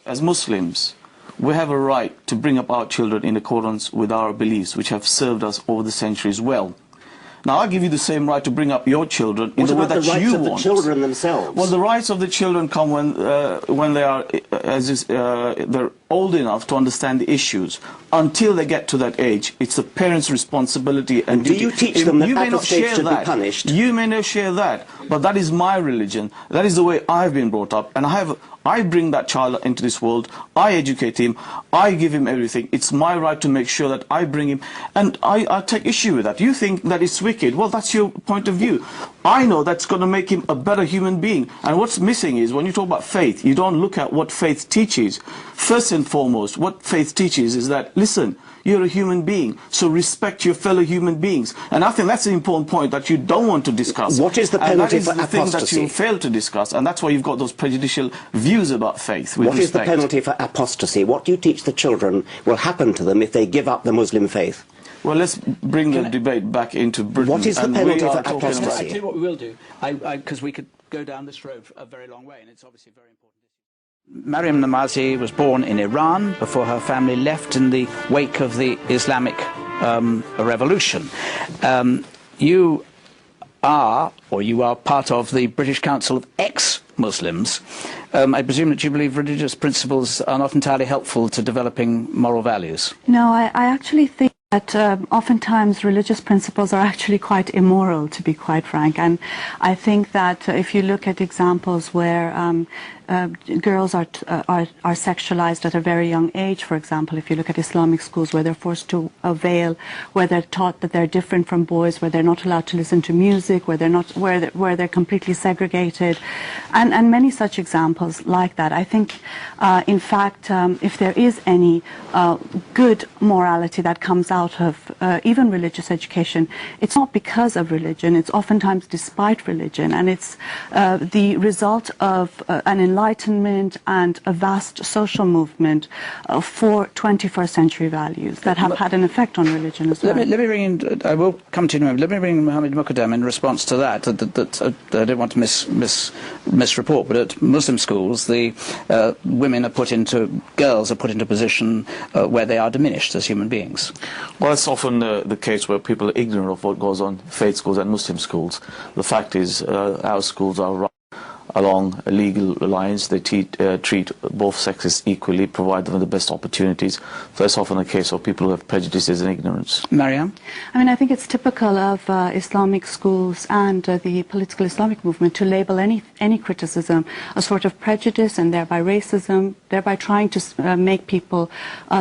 As Muslims, we have a right to bring up our children in accordance with our beliefs, which have served us over the centuries well. Now, I give you the same right to bring up your children in the way that you want. What about the rights of the children themselves? Well, the rights of the children come when they are they're old enough to understand the issues. Until they get to that age, it's the parents' responsibility and duty. Do you teach them that apostates should be punished? You may not share that, but that is my religion. That is the way I've been brought up, and I bring that child into this world, I educate him, I give him everything. It's my right to make sure that I bring him, and I take issue with that. You think that it's wicked, well, that's your point of view. I know that's going to make him a better human being, and what's missing is, when you talk about faith, you don't look at what faith teaches. First and foremost, what faith teaches is that, listen, you're a human being, so respect your fellow human beings. And I think that's an important point that you don't want to discuss. What is the penalty for apostasy? And that is the thing that you fail to discuss, and that's why you've got those prejudicial views about faith. What is the penalty for apostasy? What do you teach the children will happen to them if they give up the Muslim faith? Well, let's bring the debate back into Britain. What is the penalty for apostasy? I'll tell you what we will do, because we could go down this road a very long way, and it's obviously very important. Maryam Namazi was born in Iran before her family left in the wake of the Islamic revolution. You are part of the British Council of Ex-Muslims. I presume that you believe religious principles are not entirely helpful to developing moral values. No, I actually think that oftentimes religious principles are actually quite immoral, to be quite frank. And I think that if you look at examples where girls are sexualized at a very young age, for example, if you look at Islamic schools where they're forced to veil, where they're taught that they're different from boys, where they're not allowed to listen to music, where they're completely segregated, and many such examples like that. I think, in fact, if there is any good morality that comes out of even religious education, it's not because of religion, it's oftentimes despite religion, and it's the result of an enlightenment and a vast social movement for 21st century values that have had an effect on religion as well. Let me bring in, I will come to you in a moment. Let me bring in Mohammed Muqaddam in response to that. I don't want to misreport, but at Muslim schools, the girls are put into a position where they are diminished as human beings. Well, it's often the case where people are ignorant of what goes on faith schools and Muslim schools. The fact is, our schools are run along legal lines. They treat both sexes equally, provide them with the best opportunities. So it's often a case of people who have prejudices and ignorance. Mariam? I mean, I think it's typical of Islamic schools and the political Islamic movement to label any criticism a sort of prejudice and thereby racism, thereby trying to make people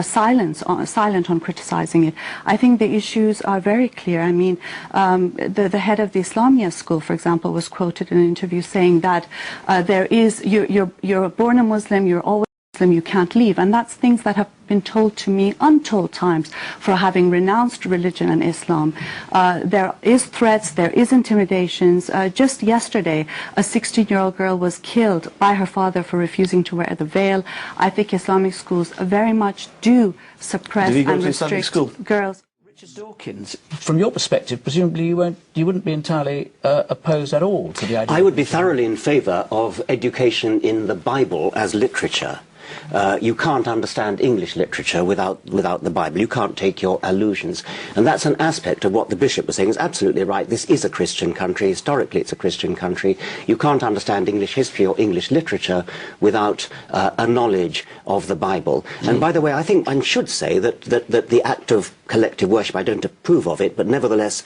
silent on criticizing it. I think the issues are very clear. I mean, the head of the Islamia school, for example, was quoted in an interview saying that you're born a Muslim, you're always Muslim, you can't leave. And that's things that have been told to me untold times for having renounced religion and Islam. There is threats, there is intimidations. Just yesterday, a 16-year-old girl was killed by her father for refusing to wear the veil. I think Islamic schools very much do suppress and restrict girls. Richard Dawkins, from your perspective, presumably you wouldn't be entirely opposed at all to the idea. I would be thoroughly in favour of education in the Bible as literature. You can't understand English literature without the Bible. You can't take your allusions. And that's an aspect of what the bishop was saying. Is absolutely right. This is a Christian country. Historically, it's a Christian country. You can't understand English history or English literature without a knowledge of the Bible. And by the way, I think one should say that the act of collective worship, I don't approve of it, but nevertheless,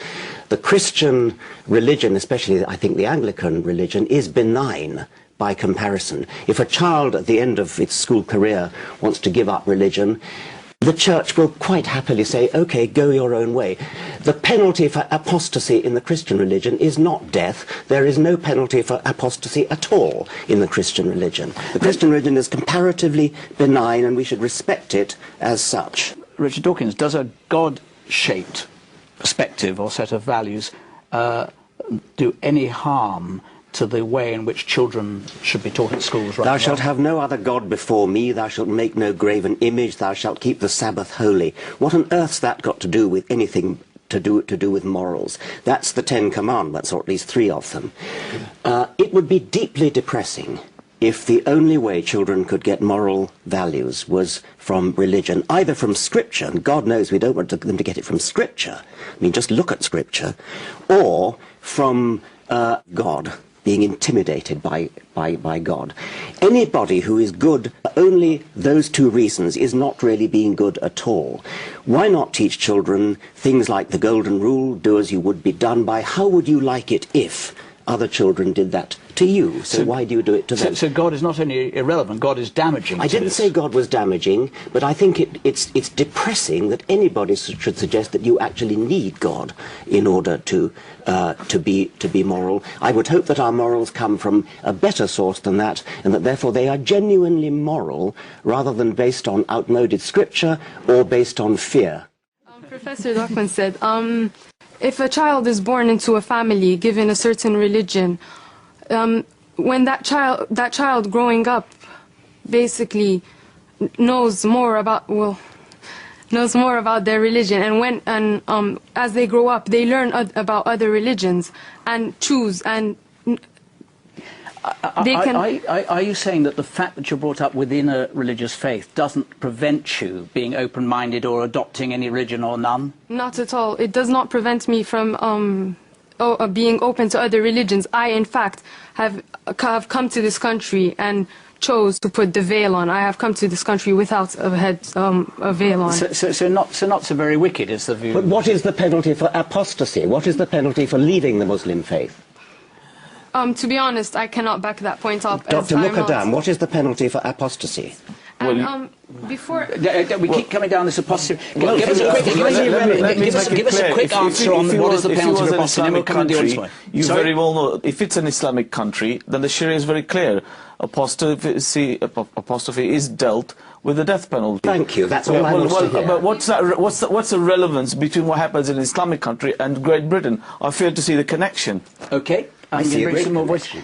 the Christian religion, especially I think the Anglican religion, is benign by comparison. If a child at the end of its school career wants to give up religion, the church will quite happily say, okay, go your own way. The penalty for apostasy in the Christian religion is not death. There is no penalty for apostasy at all in the Christian religion. The Christian religion is comparatively benign, and we should respect it as such. Richard Dawkins, does a God-shaped perspective or set of values do any harm to the way in which children should be taught at schools? Thou shalt have no other God before me, thou shalt make no graven image, thou shalt keep the Sabbath holy. What on earth's that got to do with anything to do with morals? That's the 10 Commandments, or at least 3 of them. It would be deeply depressing if the only way children could get moral values was from religion, either from Scripture, and God knows we don't want them to get it from Scripture, I mean, just look at Scripture, or from God, being intimidated by God. Anybody who is good for only those two reasons is not really being good at all. Why not teach children things like the golden rule, do as you would be done by? How would you like it if other children did that to you? So why do you do it to them? So God is not only irrelevant, God is damaging. I didn't say God was damaging, but I think it's depressing that anybody should suggest that you actually need God in order to be moral. I would hope that our morals come from a better source than that, and that therefore they are genuinely moral, rather than based on outmoded scripture or based on fear. Professor Dawkins said, if a child is born into a family given a certain religion, when that child growing up basically knows more about their religion, and as they grow up they learn about other religions and choose, and they can... Are you saying that the fact that you're brought up within a religious faith doesn't prevent you being open-minded or adopting any religion or none? Not at all. It does not prevent me from being open to other religions. I, in fact, have come to this country and chose to put the veil on. I have come to this country without a veil on. So not so very wicked is the view. But what is the penalty for apostasy? What is the penalty for leaving the Muslim faith? To be honest, I cannot back that point up. Dr. Muqaddam, what is the penalty for apostasy? And, before... We keep coming down this apostasy. Give us a quick answer on what is the penalty for apostasy, and then we'll come on the audience way. You very well know, if it's an Islamic country, then the Sharia is very clear. Apostasy is dealt with the death penalty. Thank you, that's all I want to hear. But what's the relevance between what happens in an Islamic country and Great Britain? I fail to see the connection. Okay. I'm going to bring some more voices.